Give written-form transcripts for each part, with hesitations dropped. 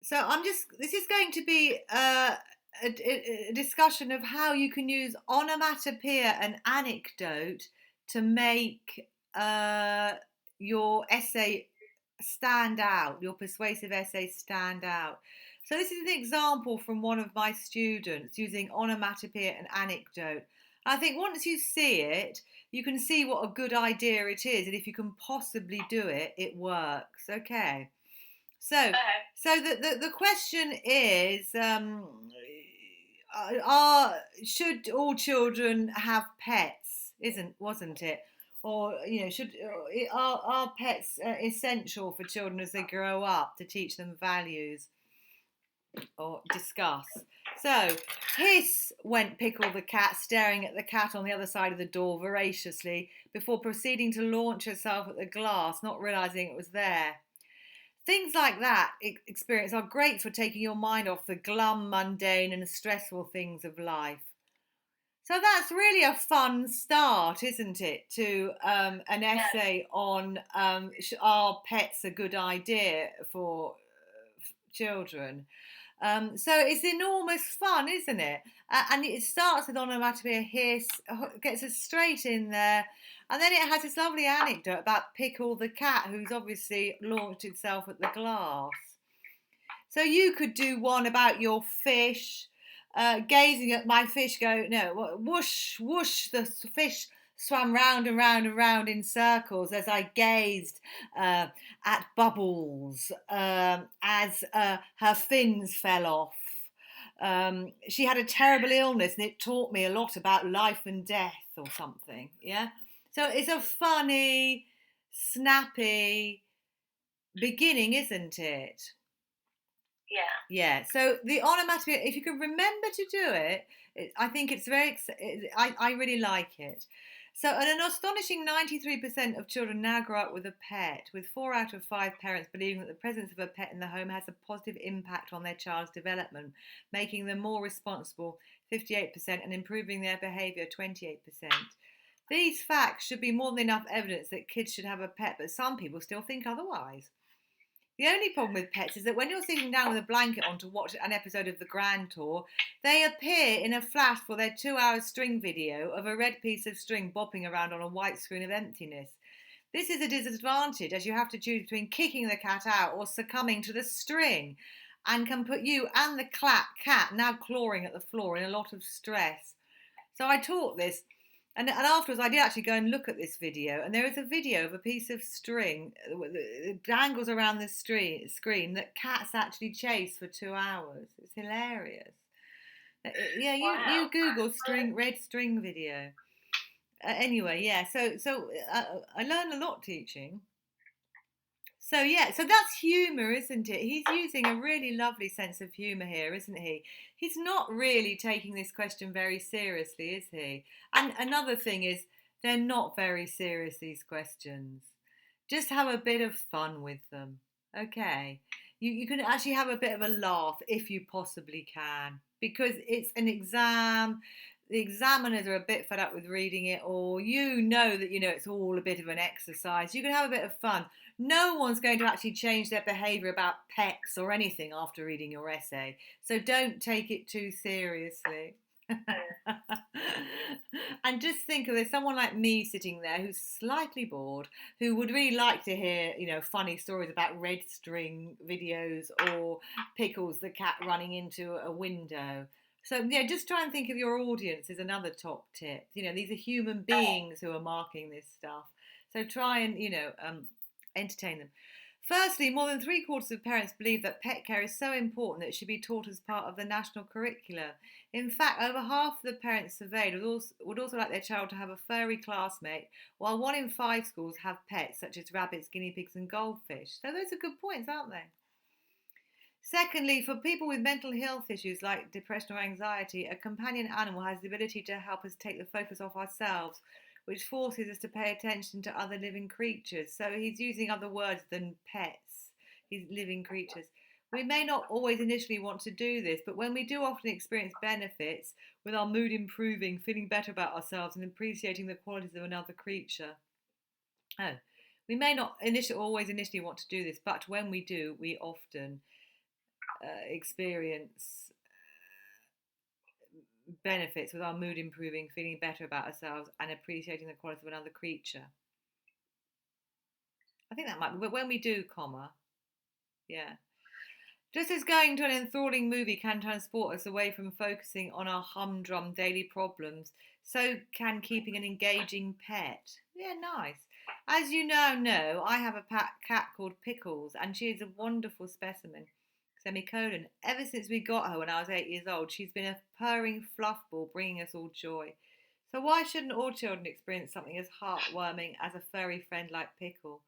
This is going to be a discussion of how you can use onomatopoeia and anecdote to make your essay stand out, your persuasive essay stand out. So this is an example from one of my students using onomatopoeia and anecdote. I think once you see it, you can see what a good idea it is, and if you can possibly do it, it works. Okay. So, Okay. so the question is, are should all children have pets? Wasn't it? Or should are pets essential for children as they grow up to teach them values? Or discuss. So, hiss went Pickle the cat, staring at the cat on the other side of the door voraciously before proceeding to launch herself at the glass, not realizing it was there. Things like that experience are great for taking your mind off the glum, mundane, and stressful things of life. So that's really a fun start, isn't it, to an Yes. essay on are pets a good idea for children? So it's enormous fun, isn't it? And it starts with onomatopoeia hiss, gets us straight in there. And then it has this lovely anecdote about Pickle the cat, who's obviously launched itself at the glass. So you could do one about your fish, gazing at my fish go, no, whoosh, whoosh, the fish swam round and round and round in circles as I gazed at Bubbles as her fins fell off. She had a terrible illness and it taught me a lot about life and death or something. Yeah. So it's a funny, snappy beginning, isn't it? Yeah. Yeah. So the onomatopoeia, if you can remember to do it, I think it's I really like it. So, an astonishing 93% of children now grow up with a pet, with 4 out of 5 parents believing that the presence of a pet in the home has a positive impact on their child's development, making them more responsible, 58%, and improving their behaviour, 28%. These facts should be more than enough evidence that kids should have a pet, but some people still think otherwise. The only problem with pets is that when you're sitting down with a blanket on to watch an episode of The Grand Tour, they appear in a flash for their 2 hour string video of a red piece of string bopping around on a white screen of emptiness. This is a disadvantage as you have to choose between kicking the cat out or succumbing to the string, and can put you and the cat, now clawing at the floor, in a lot of stress. So I taught this, and afterwards I did actually go and look at this video, and there is a video of a piece of string that dangles around the screen that cats actually chase for 2 hours. It's hilarious. Yeah, you Wow. Google red string video. Anyway, yeah. So I learned a lot teaching. So yeah, so that's humour, isn't it? He's using a really lovely sense of humour here, isn't he? He's not really taking this question very seriously, is he? And another thing is, they're not very serious, these questions. Just have a bit of fun with them. Okay. You can actually have a bit of a laugh if you possibly can, because it's an exam. The examiners are a bit fed up with reading it, or that it's all a bit of an exercise. You can have a bit of fun. No one's going to actually change their behaviour about pets or anything after reading your essay, so don't take it too seriously. And just think of there's someone like me sitting there who's slightly bored, who would really like to hear, funny stories about red string videos or Pickles the cat running into a window. So yeah, just try and think of your audience is another top tip. These are human beings who are marking this stuff. So try and entertain them. Firstly, more than 3/4 of parents believe that pet care is so important that it should be taught as part of the national curriculum. In fact, over half of the parents surveyed would also like their child to have a furry classmate, while 1 in 5 schools have pets such as rabbits, guinea pigs, and goldfish. So those are good points, aren't they? Secondly, for people with mental health issues like depression or anxiety, a companion animal has the ability to help us take the focus off ourselves, which forces us to pay attention to other living creatures. So he's using other words than pets, he's living creatures. We may not always initially want to do this, but when we do often experience benefits, with our mood improving, feeling better about ourselves, and appreciating the qualities of another creature. Oh, we may not always initially want to do this, but when we do, we often experience benefits with our mood improving, feeling better about ourselves, and appreciating the quality of another creature. I think that might be, but when we do, comma, yeah. Just as going to an enthralling movie can transport us away from focusing on our humdrum daily problems, so can keeping an engaging pet. Yeah, nice. As you now know, I have a cat called Pickles, and she is a wonderful specimen. Semicolon. Ever since we got her when I was 8 years old, she's been a purring fluffball, bringing us all joy. So why shouldn't all children experience something as heartwarming as a furry friend like Pickle?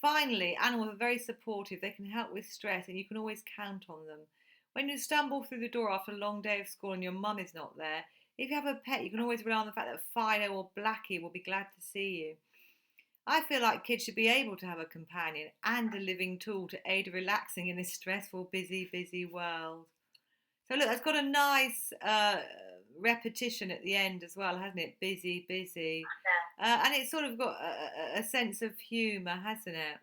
Finally, animals are very supportive. They can help with stress, and you can always count on them. When you stumble through the door after a long day of school and your mum is not there, if you have a pet, you can always rely on the fact that Fido or Blackie will be glad to see you. I feel like kids should be able to have a companion and a living tool to aid relaxing in this stressful, busy, busy world. So look, that's got a nice repetition at the end as well, hasn't it? Busy, busy. And it's sort of got a sense of humour, hasn't it?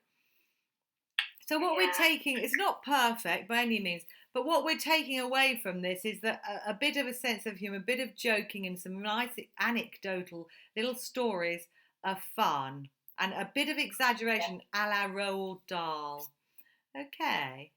So what we're taking, it's not perfect by any means, but what we're taking away from this is that a bit of a sense of humour, a bit of joking and some nice anecdotal little stories are fun. And a bit of exaggeration a la Roald Dahl. Okay.